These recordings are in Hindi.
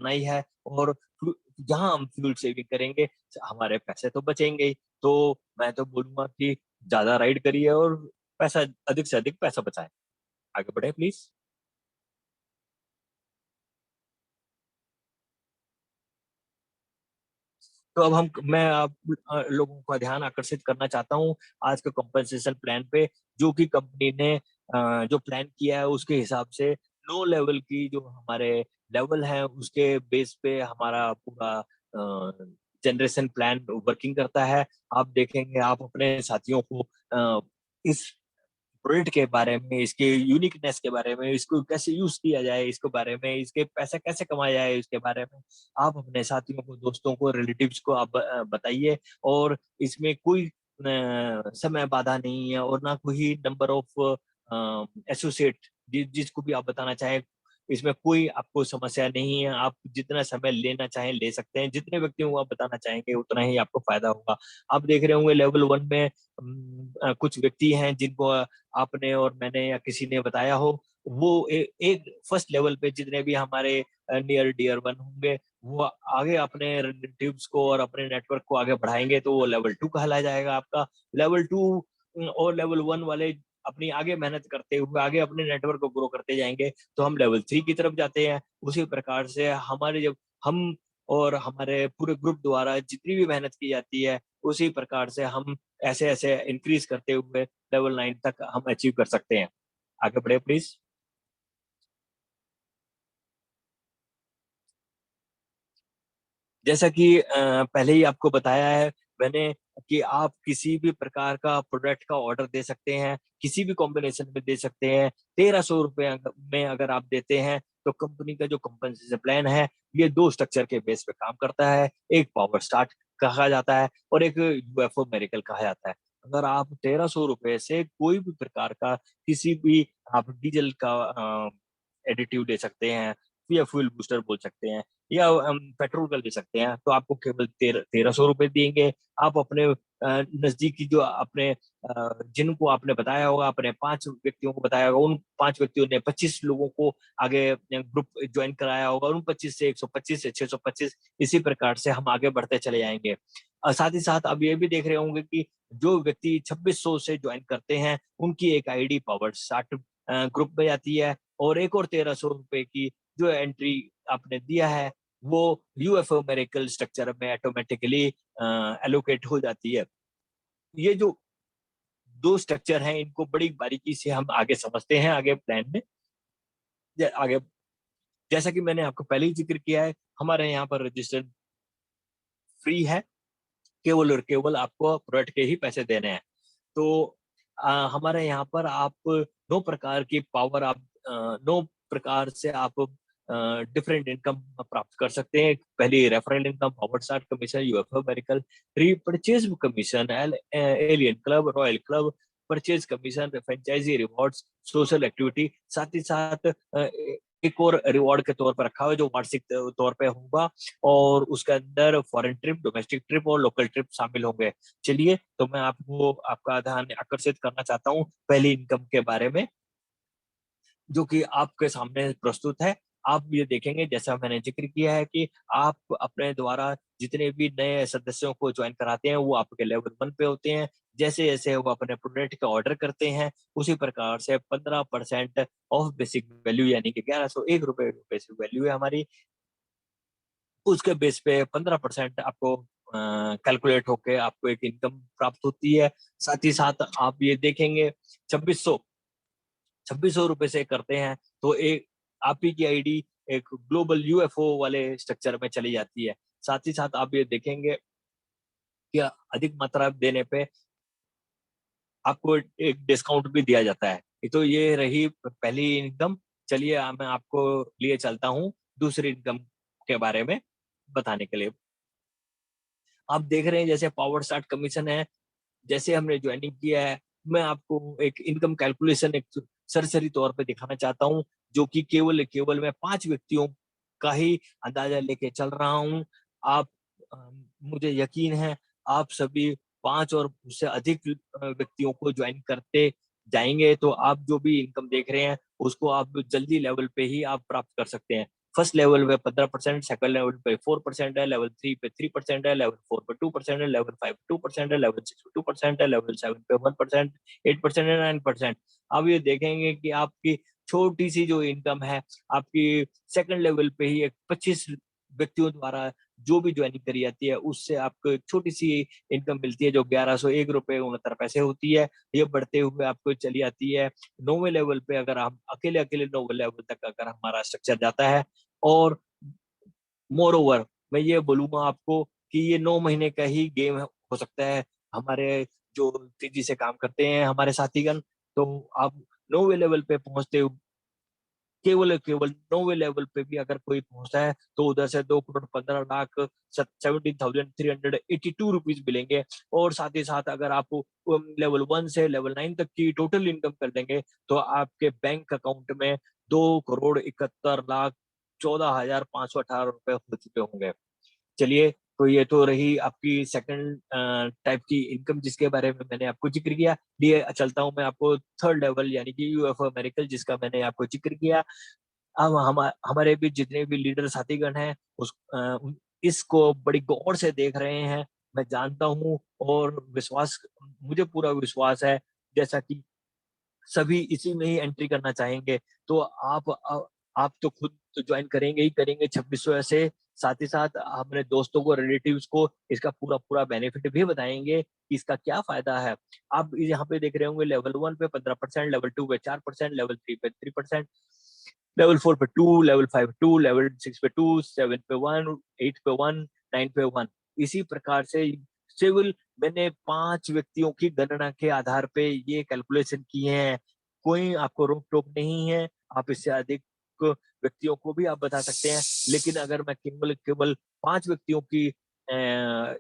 करना ही है। और जहाँ हम फ्यूल सेविंग करेंगे हमारे पैसे तो बचेंगे ही। तो मैं तो बोलूंगा कि ज्यादा राइड करिए और पैसा अधिक से अधिक पैसा बचाएं। आगे बढ़े प्लीज। तो अब हम मैं आप लोगों का ध्यान आकर्षित करना चाहता हूँ आज के कंपनसेशन प्लान पे, जो कि कंपनी ने जो प्लान किया है उसके हिसाब से लो लेवल की जो हमारे लेवल है उसके बेस पे हमारा पूरा जनरेशन प्लान वर्किंग करता है। आप देखेंगे, आप अपने साथियों को इस प्रोडक्ट के बारे में, इसके यूनिकनेस के बारे में, इसको कैसे यूज किया जाए इसके बारे में, इसके पैसा कैसे कमाया जाए इसके बारे में आप अपने साथियों को, दोस्तों को, रिलेटिव्स को आप बताइए। और इसमें कोई समय बाधा नहीं है और ना कोई नंबर ऑफ एसोसिएट जिसको भी आप बताना चाहें, इसमें कोई आपको समस्या नहीं है। आप जितना समय लेना चाहें ले सकते हैं, जितने व्यक्तियों को आप बताना चाहेंगे उतना ही आपको फायदा होगा। आप देख रहे होंगे लेवल वन में कुछ व्यक्ति हैं जिनको आपने और मैंने या किसी ने बताया हो, वो एक फर्स्ट लेवल पे जितने भी हमारे नियर डियर वन होंगे वो आगे अपने रिलेटिव्स को और अपने नेटवर्क को आगे बढ़ाएंगे तो वो लेवल टू कहला जाएगा आपका। लेवल टू और लेवल वन वाले अपनी आगे मेहनत करते हुए आगे अपने नेटवर्क को ग्रो करते जाएंगे तो हम लेवल थ्री की तरफ जाते हैं। उसी प्रकार से हमारे जब हम और हमारे पूरे ग्रुप द्वारा जितनी भी मेहनत की जाती है उसी प्रकार से हम ऐसे ऐसे इंक्रीज करते हुए लेवल 9 तक हम अचीव कर सकते हैं। आगे बढ़े प्लीज। जैसा कि पहले ही आपको बताया है मैंने कि आप किसी भी प्रकार का प्रोडक्ट का ऑर्डर दे सकते हैं, किसी भी कॉम्बिनेशन में दे सकते हैं। 1300 रुपये में अगर आप देते हैं तो कंपनी का जो कंपनसेशन प्लान है ये दो स्ट्रक्चर के बेस पे काम करता है। एक पावर स्टार्ट कहा जाता है और एक यूएफओ मेरिकल कहा जाता है। अगर आप 1300 रुपये से कोई भी प्रकार का किसी भी आप डीजल का एडिटिव दे सकते हैं या फ्यूल बूस्टर बोल सकते हैं या हम पेट्रोल का ले सकते हैं तो आपको केवल 1300 रुपये देंगे। आप अपने नजदीकी जो अपने जिनको आपने बताया होगा, अपने 5 व्यक्तियों को बताया होगा, उन 5 व्यक्तियों ने 25 लोगों को आगे ग्रुप ज्वाइन कराया होगा, उन 25 से 125 से 625 इसी प्रकार से हम आगे बढ़ते चले जाएंगे। साथ ही साथ अब ये भी देख रहे होंगे कि जो व्यक्ति 2600 से ज्वाइन करते हैं उनकी एक आईडी पावर स्टार्ट ग्रुप में जाती है और एक और 1300 रुपये की जो एंट्री आपने दिया है वो यूएफओ मेरिकल स्ट्रक्चर में ऑटोमेटिकली एलोकेट हो जाती है। ये जो दो स्ट्रक्चर हैं इनको बड़ी बारीकी से हम आगे समझते हैं आगे प्लान में। आगे जैसा कि मैंने आपको पहले ही जिक्र किया है हमारे यहाँ पर रजिस्टर फ्री है, केवल और केवल आपको प्रोडक्ट के ही पैसे देने हैं। तो हमारे यहाँ पर आप नो प्रकार की पावर आप नो प्रकार से आप डिफरेंट इनकम प्राप्त कर सकते हैं। पहली referral income, power start commission, UFO medical, repurchase commission, alien club, royal club, purchase commission, franchisee rewards, social activity. साथ ही साथ एक और रिवॉर्ड के तौर पर रखा हुआ है जो वार्षिक तौर पे होगा और उसके अंदर फॉरेन ट्रिप, डोमेस्टिक ट्रिप और लोकल ट्रिप शामिल होंगे। चलिए तो मैं आपको आपका ध्यान आकर्षित करना चाहता हूँ पहली इनकम के बारे में जो कि आपके सामने प्रस्तुत है। आप ये देखेंगे जैसा मैंने जिक्र किया है कि आप अपने द्वारा जितने भी नए सदस्यों को ज्वाइन कराते हैं वो आपके लेवल वन पे होते हैं। जैसे जैसे वो अपने प्रोडक्ट का ऑर्डर करते हैं उसी प्रकार से 15% ऑफ बेसिक वैल्यू यानी कि 1101 रुपये बेसिक वैल्यू है हमारी, उसके बेस पे 15% आपको कैलकुलेट होके आपको एक इनकम प्राप्त होती है। साथ ही साथ आप ये देखेंगे 2600 रुपये से करते हैं तो एक आप ही की आईडी एक ग्लोबल यूएफओ वाले स्ट्रक्चर में चली जाती है। साथ ही साथ आप ये देखेंगे कि अधिक मात्रा देने पे आपको एक डिस्काउंट भी दिया जाता है। तो ये रही पहली इनकम। चलिए मैं आपको लिए चलता हूँ दूसरी इनकम के बारे में बताने के लिए। आप देख रहे हैं जैसे पावर स्टार्ट कमीशन है, जैसे हमने ज्वाइनिंग किया है मैं आपको एक इनकम कैलकुलेशन एक सरसरी तौर पे दिखाना चाहता हूँ जो कि केवल केवल मैं 5 व्यक्तियों का ही अंदाजा लेके चल रहा हूँ। आप मुझे यकीन है आप सभी 5 और उससे अधिक व्यक्तियों को ज्वाइन करते जाएंगे तो आप जो भी इनकम देख रहे हैं उसको आप जल्दी लेवल पे ही आप प्राप्त कर सकते हैं। फर्स्ट लेवल पे 15%, सेकंड लेवल पे 4% है, लेवल 3 पे 3% है, लेवल 4 पे 2% है, लेवल 5 पे 2% है, लेवल 6 पे 2% है, लेवल 7 पे 1%, 8% है, 9%। अब ये देखेंगे कि आपकी छोटी सी जो इनकम है, आपकी सेकंड लेवल पे ही एक 25 व्यक्तियों द्वारा जो भी ज्वाइनिंग करी जाती है, उससे आपको एक छोटी सी इनकम मिलती है, जो 1101 रुपए 69 पैसे होती है। ये बढ़ते हुए आपको चली आती है 9वें लेवल पे। अगर हम अकेले-अकेले 9वें लेवल तक अगर हमारा स्ट्रक्चर जाता है, और मोर ओवर मैं ये बोलूँगा आपको कि ये 9 महीने का ही गेम हो सकता है। हमारे जो तेज़ी से काम करते हैं हमारे साथीगण, तो आप 9वें लेवल पे पहुँचते केवल 9वें लेवल पे भी अगर कोई पहुँचता है, तो उधर से 2 करोड़ 15 लाख 17,382 रुपीज़ मिलेंगे। और साथ ही साथ अगर आप लेवल 1 से लेवल 9 तक की टोटल इनकम कर देंगे, तो आपके बैंक अकाउंट में 2 करोड़ 71 लाख 14,518 रुपए हो चुके होंगे। चलिए, तो ये तो रही आपकी सेकंड टाइप की इनकम जिसके बारे में मैंने आपको ज़िक्र किया। लिए चलता हूँ मैं आपको थर्ड लेवल यानी कि यूएफओ मेरिकल जिसका मैंने आपको ज़िक्र किया। अब हमारे बीच जितने भी लीडर साथीगण हैं इसको बड़ी गौर से देख रहे हैं। मैं जानता हूँ और विश्वास मुझे पूरा विश्वास है, जैसा कि सभी इसी में ही एंट्री करना चाहेंगे, तो आप तो खुद तो जॉइन करेंगे ही करेंगे 2600 से, साथ ही साथ अपने दोस्तों को, रिलेटिव्स को इसका पूरा-पूरा बेनिफिट भी बताएँगे कि इसका क्या फ़ायदा है। आप यहाँ पे देख रहे होंगे लेवल 1 पे 15%, लेवल 2 पे 4%, लेवल 3 पे 3%, लेवल 4 पे 2, लेवल 5 पे 2, लेवल 6 पे 2, 7 पे 1, 8 पे 1, 9 पे 1। इसी प्रकार से केवल मैंने 5 व्यक्तियों की गणना के आधार पे ये कैलकुलेशन किए हैं। कोई आपको रोक-टोक नहीं है, आप इससे अधिक व्यक्तियों को भी आप बता सकते हैं। लेकिन अगर मैं केवल केवल 5 व्यक्तियों की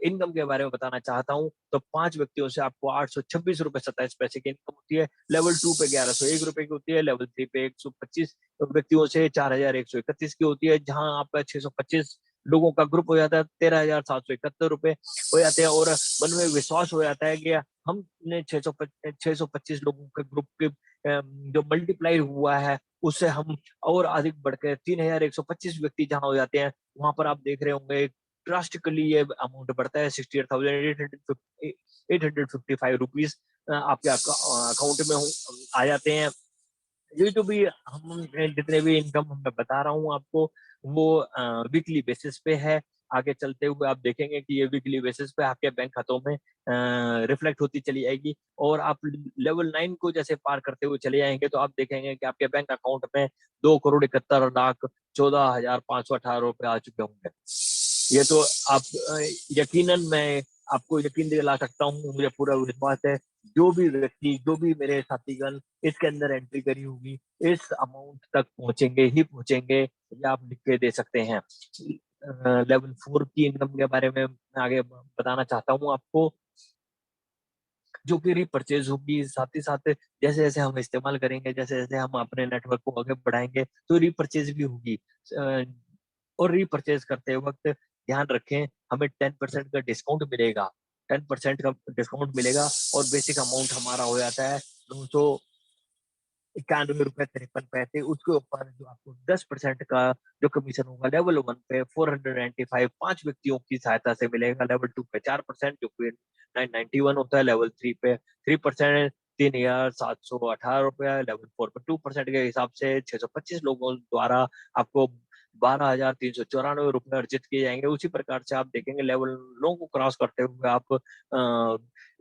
इनकम के बारे में बताना चाहता हूँ, तो 5 व्यक्तियों से आपको ₹826.27 की इनकम होती है। लेवल 2 पे ₹1101 की होती है, लेवल 3 पे 125 व्यक्तियों से 4,131 की होती है, जहाँ आपका 625 लोगों का ग्रुप हो जाता है, ₹13,771 हो जाते हैं। और मन में विश्वास हो जाता है कि हमने 625 लोगों के ग्रुप के जो मल्टीप्लाई हुआ है, उससे हम और अधिक बढ़ के 3,125 व्यक्ति जहाँ हो जाते हैं, वहाँ पर आप देख रहे होंगे ड्रास्टिकली ये अमाउंट बढ़ता है। 68,850 ₹855 आपके अकाउंट में आ जाते हैं। ये जो भी हम जितने भी इनकम मैं बता रहा हूँ आपको, वो वीकली बेसिस पे है। आगे चलते हुए आप देखेंगे कि ये वीकली बेसिस पे आपके बैंक खातों में रिफ्लेक्ट होती चली जाएगी। और आप लेवल 9 को जैसे पार करते हुए चले जाएँगे, तो आप देखेंगे कि आपके बैंक अकाउंट में 2 करोड़ 71 लाख 14,518 रुपए आ चुके होंगे। ये तो आप यकीनन मैं आपको यकीन दिला सकता हूँ, मुझे पूरा विश्वास है, जो भी व्यक्ति, जो भी मेरे साथीगण इसके अंदर एंट्री करी होगी, इस अमाउंट तक पहुँचेंगे ही पहुँचेंगे, ये आप लिख के दे सकते हैं। लेवल 4 की इनकम के बारे में मैं आगे बताना चाहता हूँ आपको, जो कि रीपरचेज़ होगी, साथ ही साथ जैसे-जैसे हम इस्तेमाल करेंगे, जैसे-जैसे हम अपने नेटवर्क को आगे बढ़ाएँगे, तो रीपरचेज़ भी होगी। अ, और रीपरचेज़ करते वक़्त ध्यान रखें, हमें 10% का डिस्काउंट मिलेगा। 10% का डिस्काउंट मिलेगा और बेसिक अमाउंट हमारा हो जाता है 200 ₹91.53 उसके ऊपर जो आपको 10% का जो कमीशन होगा लेवल 1 पे 495 5 व्यक्तियों की सहायता से मिलेगा, लेवल 2 पे 4% जो कि 991 होता है, लेवल 3 पे 3% ₹3,718, लेवल 4 पे 2% के हिसाब से 625 लोगों द्वारा आपको ₹12,394 अर्जित किए जाएँगे। उसी प्रकार से आप देखेंगे लेवलों को क्रॉस करते हुए आप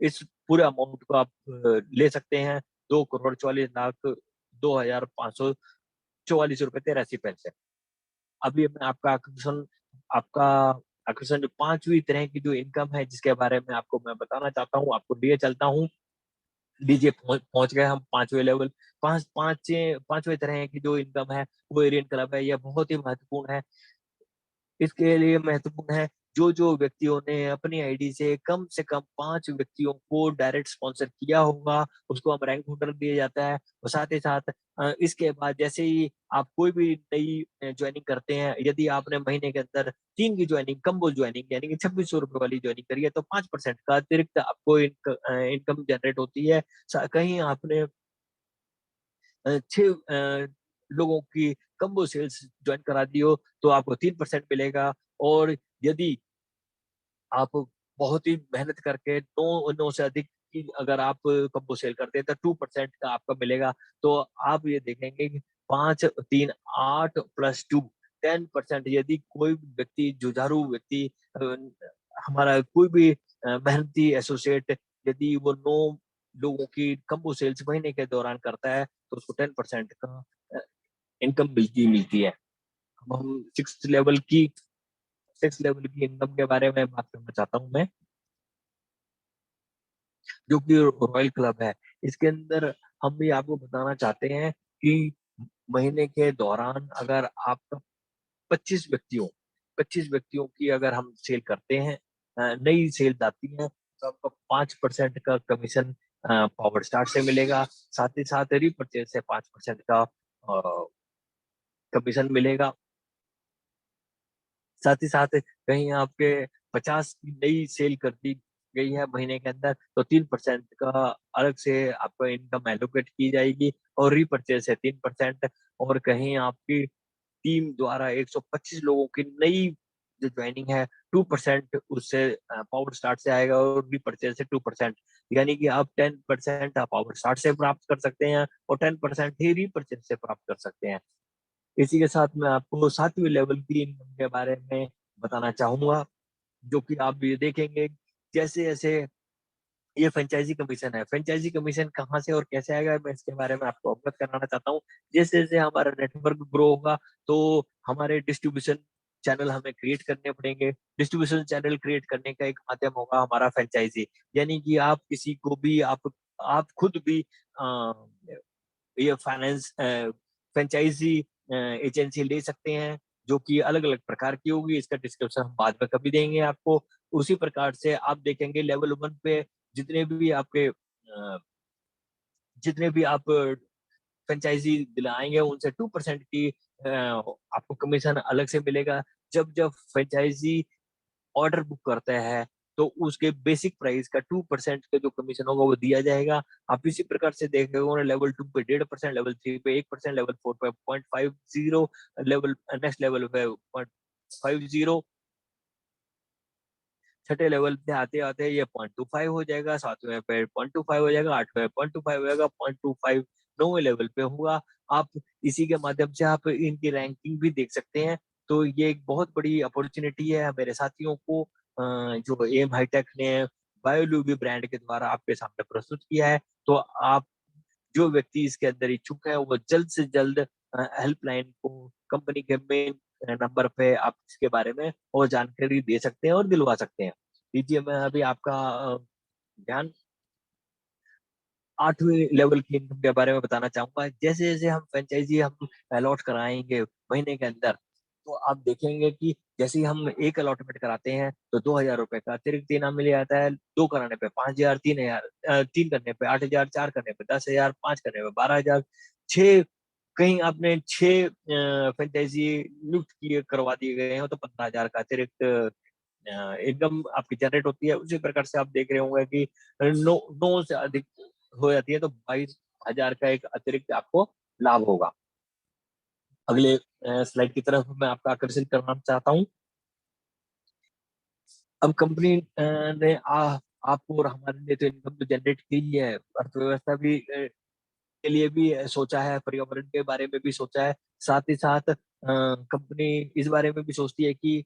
इस पूरे अमाउंट को आप ले सकते हैं। 2 करोड़ 44 लाख 2,544 रुपए 83 पैसे। अभी मैं आपका आकर्षण जो 5वीं तरह की जो इनकम है जिसके बारे में आपको मैं बताना चाहता हूँ, आपको लिए चलता हूँ। लीजिए पहुँच गए हम 5वें लेवल। 5वें तरह की जो इनकम है वो एरियन क्लब है। यह बहुत ही महत्वपूर्ण है। इसके लिए महत्वपूर्ण है, जो-जो व्यक्तियों ने अपनी आईडी से कम 5 व्यक्तियों को डायरेक्ट स्पॉन्सर किया होगा, उसको अब रैंक होल्डर दिया जाता है। और साथ ही साथ इसके बाद जैसे ही आप कोई भी नई जॉइनिंग करते हैं, यदि आपने महीने के अंदर 3 की जॉइनिंग, कंबो जॉइनिंग यानी कि ₹2600 वाली जॉइनिंग करी है, तो 5% का अतिरिक्त आपको इनकम जनरेट होती है। कहीं आपने 6 लोगों की कम्बो सेल्स जॉइन करा दी हो, तो आपको 3% मिलेगा। और यदि आप बहुत ही मेहनत करके 9 से अधिक की अगर आप कम्बो सेल करते हैं, तो 2% का आपका मिलेगा। तो आप ये देखेंगे कि 5, 3, 8 प्लस 2 10%। यदि कोई भी व्यक्ति, जुझारू व्यक्ति, अ, हमारा कोई भी मेहनती एसोसिएट यदि वो 9 लोगों की कम्बो सेल्स महीने के दौरान करता है, तो उसको 10% का अ, इनकम मिलती है। अब हम 6th लेवल की इनकम के बारे में बात करना चाहता हूँ मैं, जो कि रॉयल क्लब है। इसके अंदर हम भी आपको बताना चाहते हैं कि महीने के दौरान अगर आपका 25 व्यक्तियों 25 व्यक्तियों की अगर हम सेल करते हैं, नई सेल्स आती हैं, तो आपको 5% का कमीशन पावर स्टार से मिलेगा। साथ ही साथ रीपरचेज से 5% का कमीशन मिलेगा। साथ ही साथ कहीं आपके 50 की नई सेल कर दी गई है महीने के अंदर, तो 3% का अलग से आपको इनकम एलोकेट की जाएगी, और रीपरचेज है 3%। और कहीं आपकी टीम द्वारा 125 लोगों की नई जो ज्वाइनिंग है, 2% उससे पावर स्टार्ट से आएगा, और रीपरचेज से 2%। यानी कि आप 10% आप पावर स्टार्ट से प्राप्त कर सकते हैं, और 10% ही रीपरचेज से प्राप्त कर सकते हैं। इसी के साथ मैं आपको 7वीं लेवल की इनकम के बारे में बताना चाहूँगा, जो कि आप ये देखेंगे जैसे-जैसे ये फ्रैंचाइज़ी कमीशन है। फ्रैंचाइज़ी कमीशन कहाँ से और कैसे आएगा, मैं इसके बारे में आपको अवगत कराना चाहता हूँ। जैसे-जैसे हमारा नेटवर्क ग्रो होगा, तो हमारे डिस्ट्रीब्यूशन चैनल हमें क्रिएट करने पड़ेंगे। डिस्ट्रीब्यूशन चैनल क्रिएट करने का एक माध्यम होगा हमारा फ्रैंचाइज़ी। यानी कि आप किसी को भी आप खुद भी अ, ये फ्रैंचाइज़ी एजेंसी ले सकते हैं, जो कि अलग-अलग प्रकार की होगी। इसका डिस्क्रिप्शन हम बाद में कभी देंगे आपको। उसी प्रकार से आप देखेंगे लेवल 1 पे जितने भी आपके जितने भी आप फ्रैंचाइज़ी दिलाएँगे, उनसे 2% की आपको कमीशन अलग से मिलेगा। जब-जब फ्रैंचाइज़ी ऑर्डर बुक करते हैं, तो उसके बेसिक प्राइस का 2% का जो कमीशन होगा वो दिया जाएगा। आप इसी प्रकार से देख रहे होंगे लेवल 2 पे 1.5%, लेवल 3 पे 1%, लेवल 4 पे 0.50, नेक्स्ट लेवल पे 0.50, छठे लेवल पे आते-आते ये 0.25 हो जाएगा, 7वें पे 0.25 हो जाएगा, 8वें 0.25 हो जाएगा, 0.25 9वें लेवल पे होगा। आप इसी के माध्यम से आप इनकी रैंकिंग भी देख सकते हैं। तो ये एक बहुत बड़ी अपॉर्च्युनिटी है मेरे साथियों को, जो एम हाईटेक ने बायोलूबी ब्रांड के द्वारा आपके सामने प्रस्तुत किया है। तो आप जो व्यक्ति इसके अंदर इच्छुक है, वो जल्द से जल्द हेल्पलाइन को कंपनी के मेन नंबर पे आप इसके बारे में और जानकारी दे सकते हैं और दिलवा सकते हैं। लीजिए मैं अभी आपका ध्यान 8वीं लेवल की इनकम के बारे में बताना चाहूँगा। जैसे-जैसे हम फ्रैंचाइज़ी हम अलॉट कराएँगे महीने के अंदर, तो आप देखेंगे कि जैसे ही हम 1 अलॉटमेंट कराते हैं, तो ₹2000 का अतिरिक्त इनाम मिल जाता है। 2 कराने पे 5000, 3000, 3 करने पे 8000, 4 करने पे 10,000, 5 करने पे 12,000, 6 कहीं आपने 6 फ्रैंचाइज़ी नियुक्त किए करवा दिए गए हैं, तो 15,000 का अतिरिक्त इनकम आपकी जनरेट होती है। उसी प्रकार से आप देख रहे होंगे कि 9 से अधिक हो जाती है, तो 22,000 का एक अतिरिक्त आपको लाभ होगा। अगले स्लाइड की तरफ मैं आपका आकर्षित करना चाहता हूँ। अब कंपनी ने आपको और हमारे लिए तो इनकम तो जनरेट की ही है, अर्थव्यवस्था भी के लिए भी सोचा है, पर्यावरण के बारे में भी सोचा है। साथ ही साथ कंपनी इस बारे में भी सोचती है कि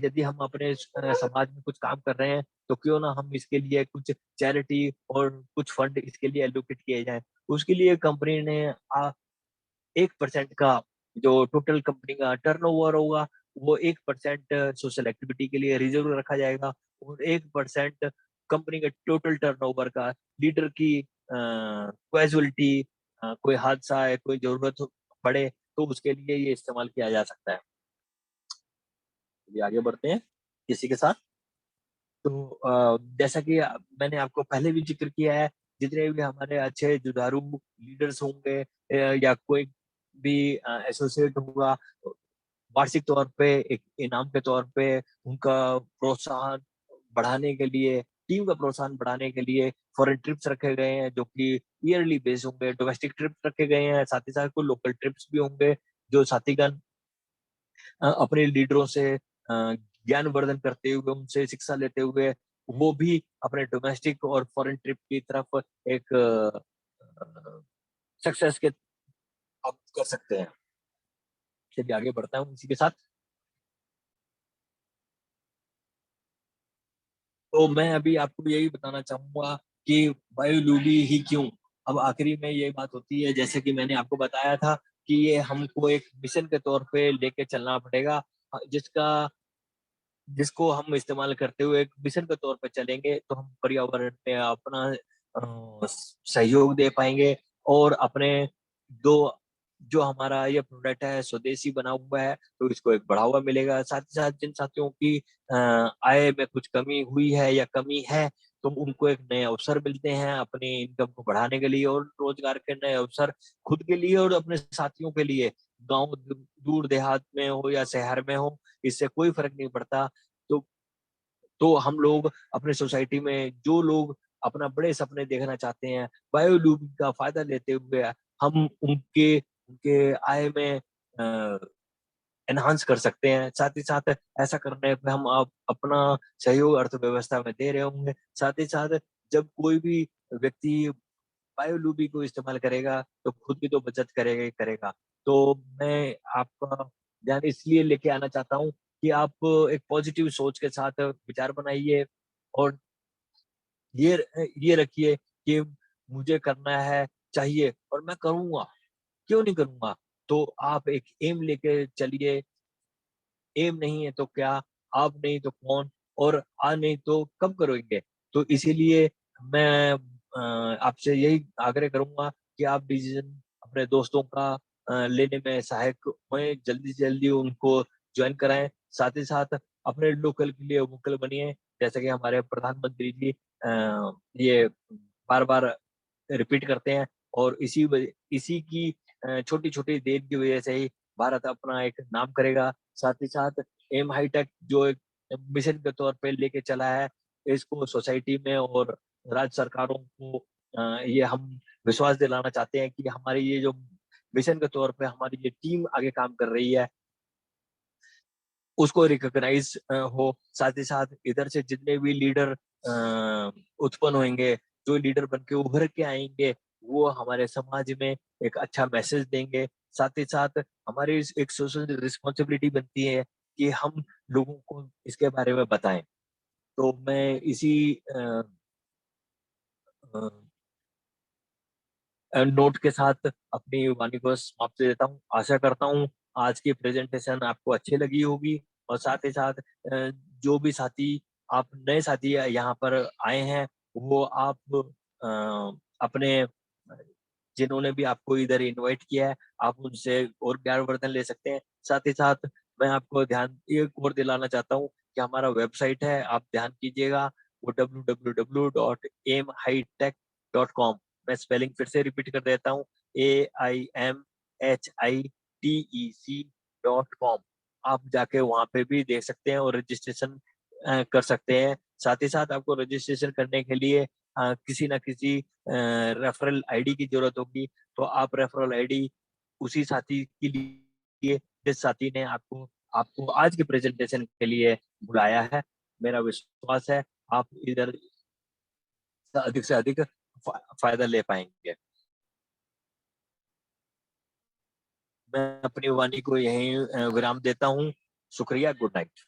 यदि हम अपने समाज में कुछ काम कर रहे हैं, तो क्यों ना हम इसके लिए कुछ चैरिटी और कुछ फंड इसके लिए एलोकेट किए जाएँ। उसके लिए कंपनी ने 1% का जो टोटल कंपनी का टर्नओवर होगा, वो 1% सोशल एक्टिविटी के लिए रिज़र्व रखा जाएगा, और 1% कंपनी के टोटल टर्नओवर का लीडर की कैज़ुअल्टी, कोई हादसा है, कोई ज़रूरत हो पड़े, तो उसके लिए ये इस्तेमाल किया जा सकता है। चलिए आगे बढ़ते हैं इसी के साथ। तो जैसा कि मैंने आपको पहले भी ज़िक्र किया है, जितने भी हमारे अच्छे जुझारू लीडर्स होंगे, या कोई भी एसोसिएट होगा, वार्षिक तौर पे एक इनाम के तौर पे उनका प्रोत्साहन बढ़ाने के लिए टीम का प्रोत्साहन बढ़ाने के लिए फॉरेन ट्रिप्स रखे गए हैं, जो कि ईयरली बेस होंगे, डोमेस्टिक ट्रिप्स रखे गए हैं, साथ ही साथ कुछ लोकल ट्रिप्स भी होंगे, जो साथीगण अपने लीडरों से ज्ञानवर्धन करते हुए, उनसे शिक्षा लेते हुए, वो भी अपने डोमेस्टिक और फॉरेन ट्रिप की तरफ एक सक्सेस के आप कर सकते हैं। चलिए आगे बढ़ता हूँ इसी के साथ। तो मैं अभी आपको यही बताना चाहूँगा कि वायुलुबी ही क्यों? अब आखिरी में ये बात होती है, जैसे कि मैंने आपको बताया था कि ये हमको एक मिशन के तौर पे लेके चलना पड़ेगा, जिसको हम इस्तेमाल करते हुए एक मिशन के तौर पे चलेंगे, तो हम पर्यावरण में अपना सहयोग दे पाएँगे और अपने दो जो हमारा ये प्रोडक्ट है स्वदेशी बना हुआ है, तो इसको एक बढ़ावा मिलेगा। साथ ही साथ जिन साथियों की आय में कुछ कमी हुई है या कमी है, तो उनको एक नए अवसर मिलते हैं अपनी इनकम को बढ़ाने के लिए और रोज़गार के नए अवसर खुद के लिए और अपने साथियों के लिए। गाँव दूर देहात में हो या शहर में हो, इससे कोई फ़र्क नहीं पड़ता। तो हम लोग अपने सोसाइटी में जो लोग अपना बड़े सपने देखना चाहते हैं, बायोलूम का फ़ायदा लेते हुए हम उनके उनके आय में अ, एनहांस कर सकते हैं। साथ ही साथ ऐसा करने पे हम अपना सहयोग अर्थव्यवस्था में दे रहे होंगे। साथ ही साथ जब कोई भी व्यक्ति बायोलूबी को इस्तेमाल करेगा, तो खुद की तो बचत करेगा ही करेगा। तो मैं आपका ध्यान इसलिए लेके आना चाहता हूँ कि आप एक पॉज़िटिव सोच के साथ विचार बनाइए और ये रखिए कि मुझे करना है, चाहिए और मैं करूँगा, क्यों नहीं करूँगा? तो आप एक एम लेके चलिए, एम नहीं है तो क्या, अब नहीं तो कौन और आज नहीं तो कब करोगे? तो इसीलिए मैं आपसे यही आग्रह करूँगा कि आप डिसीज़न अपने दोस्तों का लेने में सहायक होएँ, जल्दी से जल्दी उनको जॉइन कराएँ। साथ ही साथ अपने लोकल के लिए वोकल बनिए, जैसे कि हमारे प्रधानमंत्री जी ये बार-बार रिपीट करते हैं और इसी की छोटी-छोटी देन की वजह से ही भारत अपना एक नाम करेगा। साथ ही साथ एम हाईटेक जो एक मिशन के तौर पे लेके चला है, इसको सोसाइटी में और राज्य सरकारों को ये हम विश्वास दिलाना चाहते हैं कि हमारी ये जो मिशन के तौर पे हमारी ये टीम आगे काम कर रही है, उसको रिकॉग्नाइज़ हो। साथ ही साथ इधर से जितने भी लीडर उत्पन्न होंगे, जो लीडर बन के उभर के आएँगे, वो हमारे समाज में एक अच्छा मैसेज देंगे। साथ ही साथ हमारी इस एक सोशल रिस्पॉन्सिबिलिटी बनती है कि हम लोगों को इसके बारे में बताएँ। तो मैं इसी अ अ नोट के साथ अपनी वाणी को समाप्त देता हूँ। आशा करता हूँ आज की प्रेज़ेंटेशन आपको अच्छी लगी होगी और साथ ही साथ जो भी साथी आप नए साथी यहाँ पर आए हैं, वो आप अपने जिन्होंने भी आपको इधर इनवाइट किया है, आप उनसे और ज्ञानवर्धन ले सकते हैं। साथ ही साथ मैं आपको ध्यान एक और दिलाना चाहता हूँ कि हमारा वेबसाइट है, आप ध्यान कीजिएगा, वो www.aimhitech.com। मैं स्पेलिंग फिर से रिपीट कर देता हूँ, AIMHITEC.com। आप जाके वहाँ पे भी देख सकते हैं और रजिस्ट्रेशन कर सकते हैं। साथ ही साथ आपको रजिस्ट्रेशन करने के लिए किसी न किसी रेफरल आईडी की ज़रूरत होगी, तो आप रेफरल आईडी उसी साथी के लिए जिस साथी ने आपको आपको आज के प्रेज़ेंटेशन के लिए बुलाया है। मेरा विश्वास है आप इधर अधिक से अधिक फ़ायदा ले पाएँगे। मैं अपनी वाणी को यहीं विराम देता हूँ। शुक्रिया, गुड नाइट।